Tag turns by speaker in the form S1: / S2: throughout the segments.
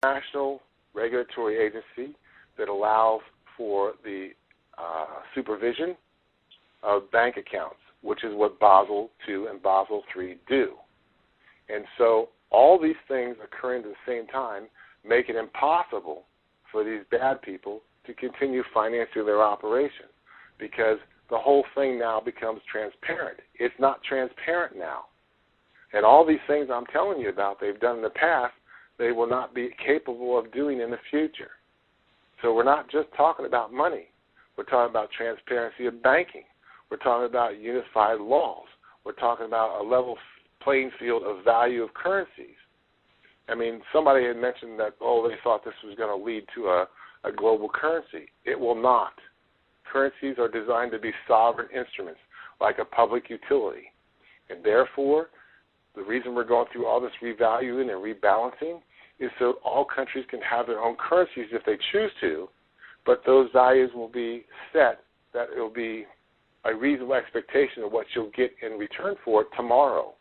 S1: international regulatory agency that allows for the supervision of bank accounts, which is what Basel II and Basel III do. And so all these things occurring at the same time make it impossible for these bad people to continue financing their operation, because the whole thing now becomes transparent. It's not transparent now. And all these things I'm telling you about they've done in the past, they will not be capable of doing in the future. So we're not just talking about money. We're talking about transparency of banking. We're talking about unified laws. We're talking about a level playing field of value of currencies. I mean, somebody had mentioned that, they thought this was going to lead to a global currency. It will not. Currencies are designed to be sovereign instruments, like a public utility. And therefore, the reason we're going through all this revaluing and rebalancing is so all countries can have their own currencies if they choose to, but those values will be set that it will be a reasonable expectation of what you'll get in return for it tomorrow.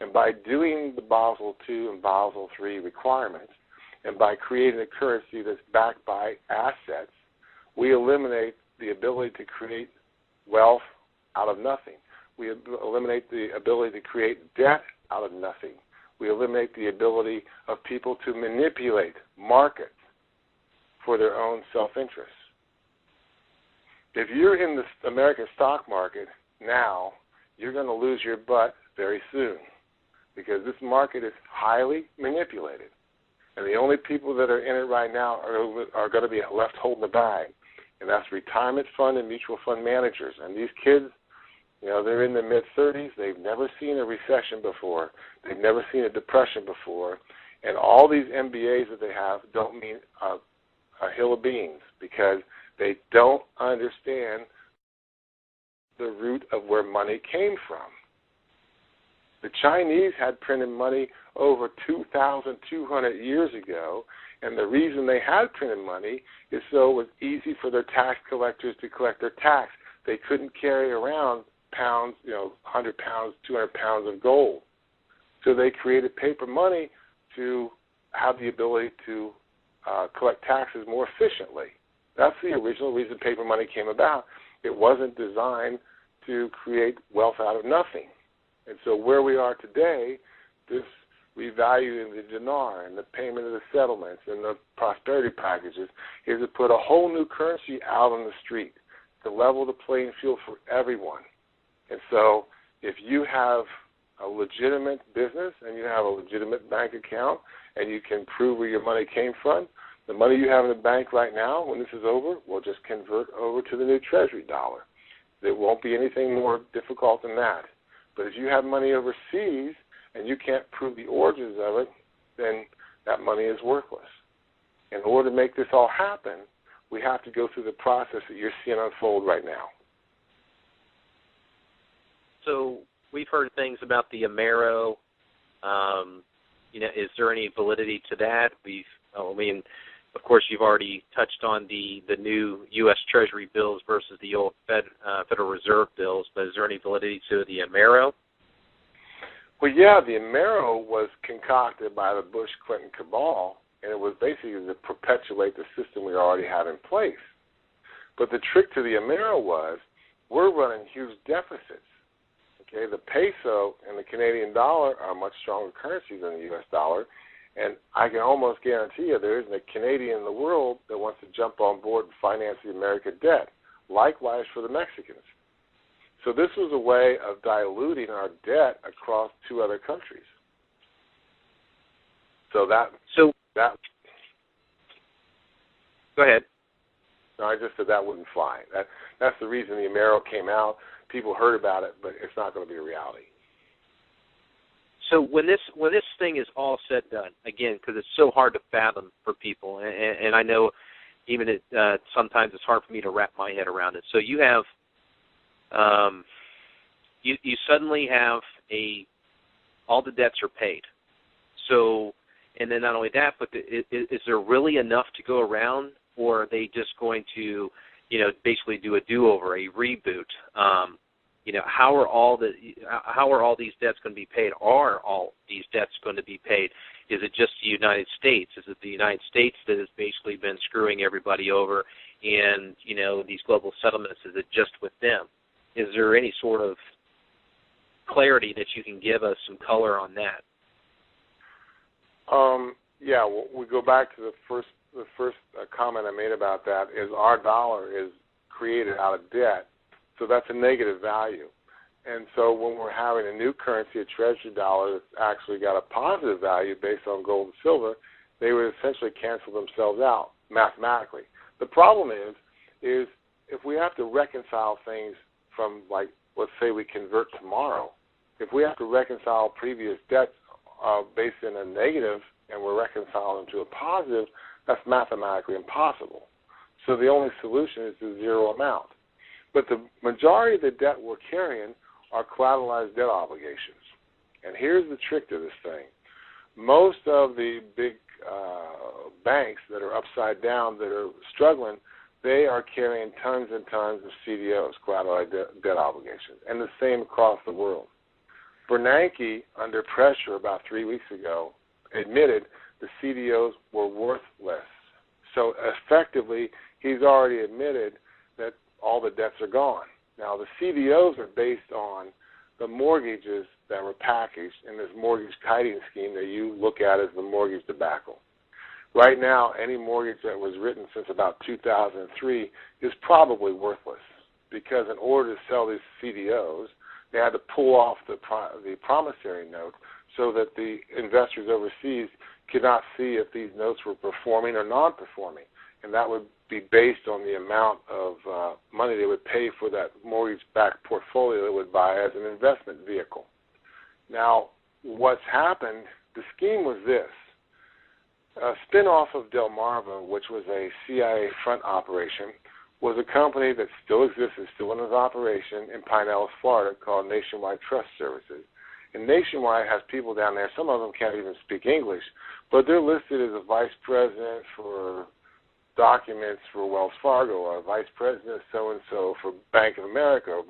S1: And by doing the Basel II and Basel III requirements, and by creating a currency that's backed by assets, we eliminate the ability to create wealth out of nothing. We eliminate the ability to create debt out of nothing. We eliminate the ability of people to manipulate markets for their own self-interest. If you're in the American stock market now, you're going to lose your butt very soon, because this market is highly manipulated. And the only people that are in it right now are going to be left holding the bag, and that's retirement fund and mutual fund managers. And these kids, they're in their mid-30s. They've never seen a recession before. They've never seen a depression before. And all these MBAs that they have don't mean a hill of beans, because they don't understand the root of where money came from. The Chinese had printed money over 2,200 years ago, and the reason they had printed money is so it was easy for their tax collectors to collect their tax. They couldn't carry around pounds, 100 pounds, 200 pounds of gold. So they created paper money to have the ability to collect taxes more efficiently. That's the original reason paper money came about. It wasn't designed to create wealth out of nothing. And so where we are today, this revaluing the dinar and the payment of the settlements and the prosperity packages is to put a whole new currency out on the street to level the playing field for everyone. And so if you have a legitimate business and you have a legitimate bank account and you can prove where your money came from, the money you have in the bank right now, when this is over, will just convert over to the new Treasury dollar. There won't be anything more difficult than that. But if you have money overseas and you can't prove the origins of it, then that money is worthless. In order to make this all happen, we have to go through the process that you're seeing unfold right now.
S2: So we've heard things about the Amero. Is there any validity to that? Of course, you've already touched on the new U.S. Treasury bills versus the old Federal Reserve bills, but is there any validity to the Amero?
S1: Well, yeah, the Amero was concocted by the Bush-Clinton cabal, and it was basically to perpetuate the system we already have in place. But the trick to the Amero was we're running huge deficits. Okay, the peso and the Canadian dollar are much stronger currencies than the U.S. dollar, and I can almost guarantee you there isn't a Canadian in the world that wants to jump on board and finance the American debt. Likewise for the Mexicans. So this was a way of diluting our debt across two other countries. Go ahead. No, I just said that wouldn't fly. That's the reason the Amero came out. People heard about it, but it's not going to be a reality.
S2: So when this thing is all said and done, again, because it's so hard to fathom for people, and I know even sometimes it's hard for me to wrap my head around it. So you have, you suddenly have all the debts are paid. So, and then not only that, but is there really enough to go around, or are they just going to, basically do a do-over, a reboot? How are all these debts going to be paid? Are all these debts going to be paid? Is it just the United States? Is it the United States that has basically been screwing everybody over? And, these global settlements, is it just with them? Is there any sort of clarity that you can give us, some color on that?
S1: Yeah, we go back to the first comment I made about that is our dollar is created out of debt, so that's a negative value. And so when we're having a new currency, a treasury dollar that's actually got a positive value based on gold and silver, they would essentially cancel themselves out mathematically. The problem is if we have to reconcile things from, like, let's say we convert tomorrow, if we have to reconcile previous debts based in a negative and we're reconciling them to a positive, that's mathematically impossible. So the only solution is the zero amount. But the majority of the debt we're carrying are collateralized debt obligations. And here's the trick to this thing. Most of the big banks that are upside down, that are struggling, they are carrying tons and tons of CDOs, collateralized debt obligations, and the same across the world. Bernanke, under pressure about 3 weeks ago, admitted the CDOs were worthless. So effectively, he's already admitted that all the debts are gone. Now, the CDOs are based on the mortgages that were packaged in this mortgage kiting scheme that you look at as the mortgage debacle. Right now, any mortgage that was written since about 2003 is probably worthless, because in order to sell these CDOs, they had to pull off the promissory note so that the investors overseas could not see if these notes were performing or non-performing. And that would be based on the amount of money they would pay for that mortgage-backed portfolio they would buy as an investment vehicle. Now, what's happened, the scheme was this. A spin-off of Delmarva, which was a CIA front operation, was a company that still exists, is still in its operation in Pinellas, Florida, called Nationwide Trust Services. And Nationwide has people down there, some of them can't even speak English, but they're listed as a vice president for documents for Wells Fargo, or a vice president so-and-so for Bank of America.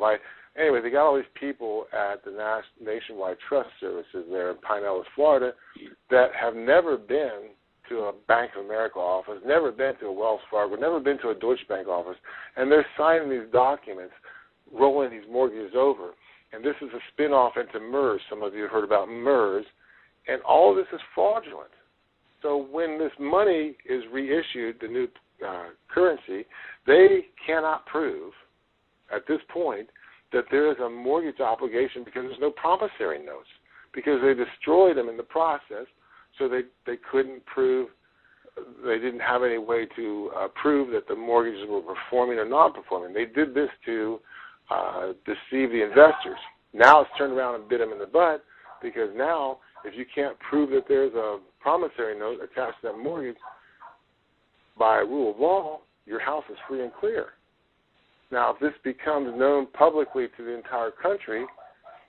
S1: Anyway, they got all these people at the Nationwide Trust Services there in Pinellas, Florida, that have never been to a Bank of America office, never been to a Wells Fargo, never been to a Deutsche Bank office, and they're signing these documents, rolling these mortgages over. And this is a spin-off into MERS. Some of you have heard about MERS, and all of this is fraudulent. So when this money is reissued, the new currency, they cannot prove at this point that there is a mortgage obligation, because there's no promissory notes, because they destroyed them in the process, so they couldn't prove, they didn't have any way to prove that the mortgages were performing or non-performing. They did this to deceive the investors. Now it's turned around and bit them in the butt, because now if you can't prove that there's a promissory note attached to that mortgage by rule of law, your house is free and clear. Now, if this becomes known publicly to the entire country,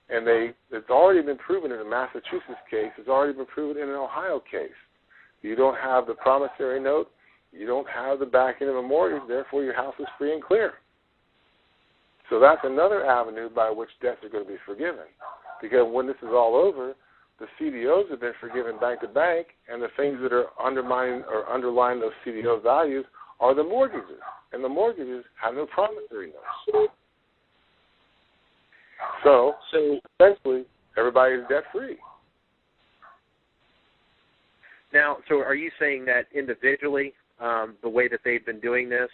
S1: and it's already been proven in a Massachusetts case, it's already been proven in an Ohio case. You don't have the promissory note, you don't have the backing of a mortgage, therefore your house is free and clear. So that's another avenue by which debts are going to be forgiven. Because when this is all over, the CDOs have been forgiven bank to bank, and the things that are undermining or underlying those CDO values are the mortgages. And the mortgages have no promissory notes. So essentially, everybody is debt-free.
S2: Now, so are you saying that individually, the way that they've been doing this,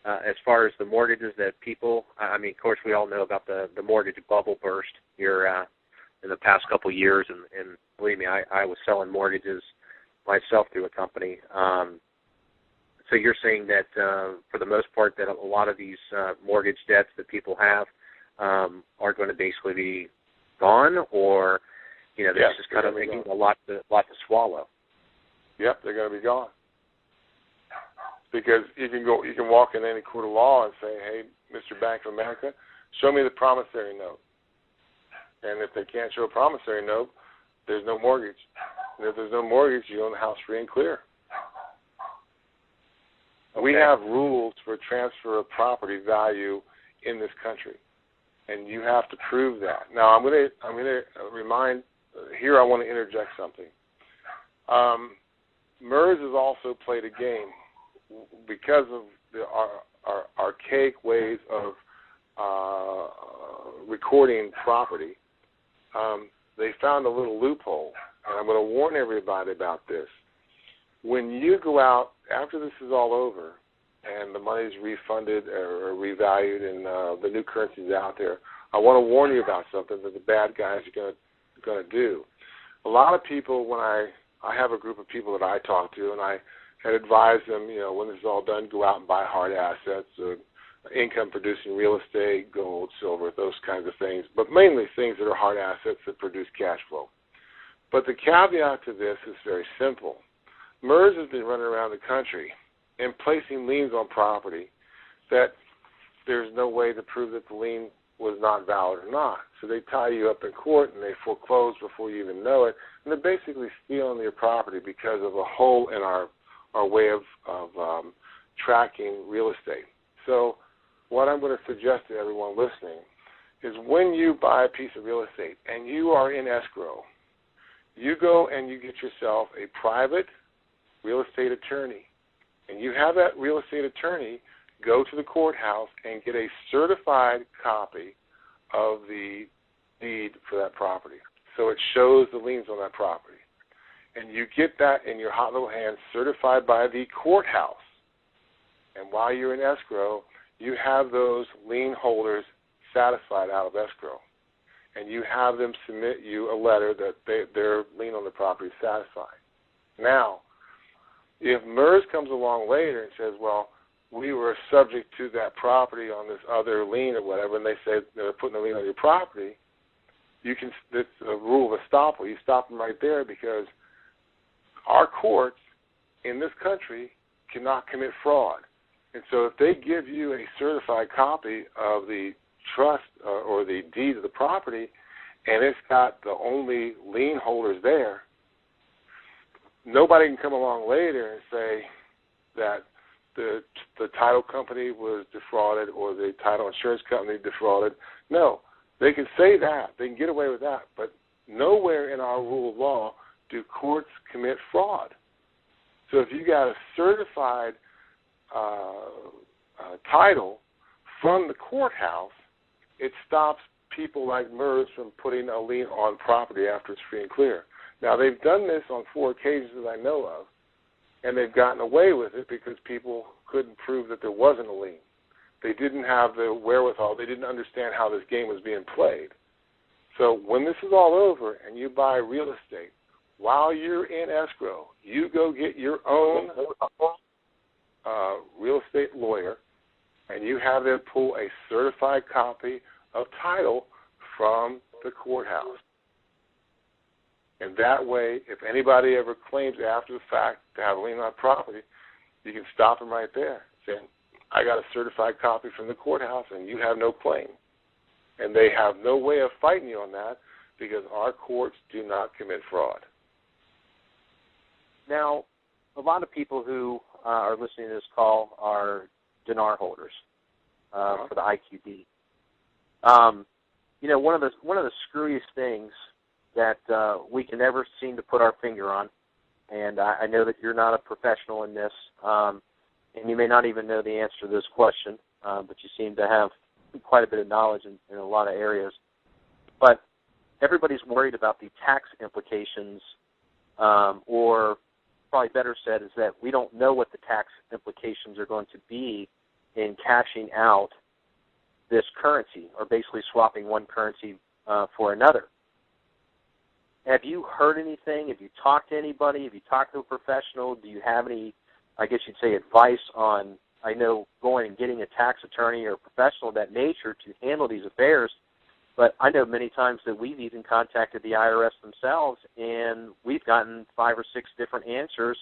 S2: as far as the mortgages that people, I mean, of course, we all know about the mortgage bubble burst here in the past couple of years, and believe me, I was selling mortgages myself through a company. So you're saying that for the most part that a lot of these mortgage debts that people have are going to basically be gone, or this is kind of making a lot to swallow.
S1: Yep, they're going to be gone. Because you can walk in any court of law and say, hey, Mr. Bank of America, show me the promissory note. And if they can't show a promissory note, there's no mortgage. And if there's no mortgage, you own the house free and clear. Okay. We have rules for transfer of property value in this country, and you have to prove that. Now, I'm going to remind here. I want to interject something. MERS has also played a game because of our archaic ways of recording property. They found a little loophole, and I'm going to warn everybody about this. When you go out, after this is all over, and the money is refunded or revalued and the new currency is out there, I want to warn you about something that the bad guys are going to do. A lot of people, when I have a group of people that I talk to, and I had advised them, when this is all done, go out and buy hard assets, income-producing real estate, gold, silver, those kinds of things, but mainly things that are hard assets that produce cash flow. But the caveat to this is very simple. MERS has been running around the country and placing liens on property that there's no way to prove that the lien was not valid or not. So they tie you up in court and they foreclose before you even know it, and they're basically stealing your property because of a hole in our way of tracking real estate. So what I'm going to suggest to everyone listening is when you buy a piece of real estate and you are in escrow, you go and you get yourself a private real estate attorney, and you have that real estate attorney go to the courthouse and get a certified copy of the deed for that property. So it shows the liens on that property. And you get that in your hot little hand certified by the courthouse. And while you're in escrow, you have those lien holders satisfied out of escrow. And you have them submit you a letter that their lien on the property is satisfied. Now, if MERS comes along later and says, well, we were subject to that property on this other lien or whatever, and they say they're putting a lien on your property, it's a rule of estoppel. You stop them right there because our courts in this country cannot commit fraud. And so if they give you a certified copy of the trust or the deed of the property and it's got the only lien holders there, nobody can come along later and say that the title company was defrauded or the title insurance company defrauded. No, they can say that. They can get away with that. But nowhere in our rule of law do courts commit fraud. So if you got a certified title from the courthouse, it stops people like MERS from putting a lien on property after it's free and clear. Now, they've done this on 4 occasions that I know of, and they've gotten away with it because people couldn't prove that there wasn't a lien. They didn't have the wherewithal. They didn't understand how this game was being played. So when this is all over and you buy real estate, while you're in escrow, you go get your own real estate lawyer, and you have them pull a certified copy of title from the courthouse. And that way, if anybody ever claims after the fact to have a lien on property, you can stop them right there, saying, I got a certified copy from the courthouse, and you have no claim. And they have no way of fighting you on that because our courts do not commit fraud.
S2: Now, a lot of people who are listening to this call are Dinar holders for the IQD. One of the screwiest things that we can never seem to put our finger on, and I know that you're not a professional in this, and you may not even know the answer to this question, but you seem to have quite a bit of knowledge in a lot of areas. But everybody's worried about the tax implications, or probably better said is that we don't know what the tax implications are going to be in cashing out this currency, or basically swapping one currency for another. Have you heard anything? Have you talked to anybody? Have you talked to a professional? Do you have any, I guess you'd say, advice on, I know, going and getting a tax attorney or a professional of that nature to handle these affairs, but I know many times that we've even contacted the IRS themselves, and we've gotten 5 or 6 different answers